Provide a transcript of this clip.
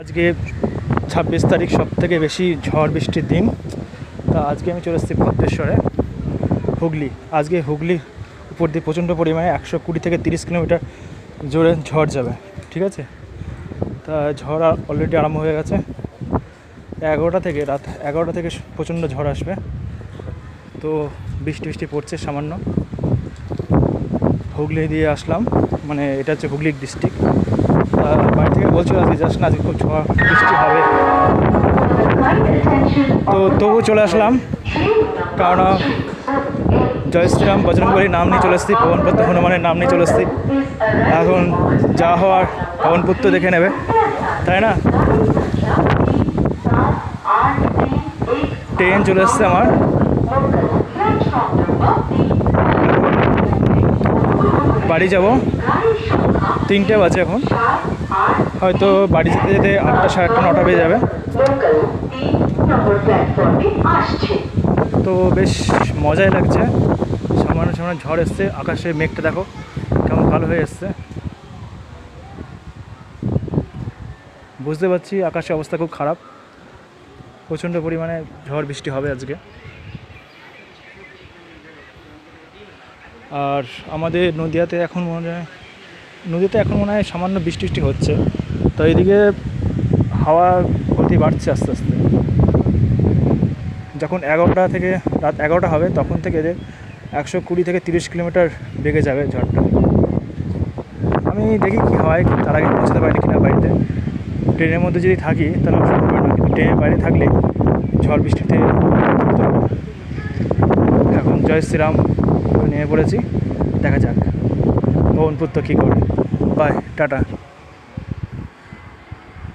আজকে 26 তারিখ, সবথেকে বেশি ঝড় বৃষ্টির দিন। তা আজকে আমি চলে এসেছি ভদ্রেশ্বরে, হুগলি। আজকে হুগলির উপর দিয়ে প্রচণ্ড পরিমাণে 120 থেকে 30 কিলোমিটার জোরে ঝড় যাবে, ঠিক আছে। তা ঝড় অলরেডি আরম্ভ হয়ে গেছে। 11টা থেকে, রাত 11টা থেকে প্রচণ্ড ঝড় আসবে। তো বৃষ্টি পড়ছে সামান্য। হুগলি দিয়ে আসলাম, মানে এটা হচ্ছে হুগলি ডিস্ট্রিক্ট। বাড়ি থেকে বলছিল আজকে যাস না, আজকে খুব ঝড় বৃষ্টি হবে। তো তবু চলে আসলাম, কারণ জয় শ্রীরাম বজরংবলীর নাম নিয়ে চলে এসেছি, পবনপুত্র হনুমানের নাম নিয়ে চলে এসেছি। এখন যা হওয়ার পবনপুত্র দেখে নেবে, তাই না। ট্রেন চলে এসছে আমার। বাড়ি যাব, 3টে বাজে এখন। হয়তো বাড়ি যেতে যেতে 8টা, সাড়ে 8টা, 9টা বেজে যাবে। তো বেশ মজাই লাগছে। সামান্য ঝড় এসছে, আকাশে মেঘটা দেখো কেমন কালো হয়ে এসছে। বুঝতে পারছি আকাশের অবস্থা খুব খারাপ, প্রচণ্ড পরিমাণে ঝড় বৃষ্টি হবে আজকে। আর আমাদের নদীতে এখন মনে হয় সামান্য বৃষ্টি হচ্ছে। তো এইদিকে হাওয়ার গতি বাড়ছে আস্তে আস্তে। যখন 11টা থেকে, রাত 11টা হবে, তখন থেকে এদের 120 থেকে 30 কিলোমিটার বেগে যাবে ঝড়টা। আমি দেখি কী হয়, তার আগে পৌঁছাতে পারি কিনা বাড়িতে। ট্রেনের মধ্যে যদি থাকি তাহলে অসুবিধা হবে না, কিন্তু ট্রেনের বাইরে থাকলে ঝড় বৃষ্টিতে এখন জয় শ্রীরাম নেমে পড়েছি। দেখা যাক পবনপুত্র কী করে। Bye, tata.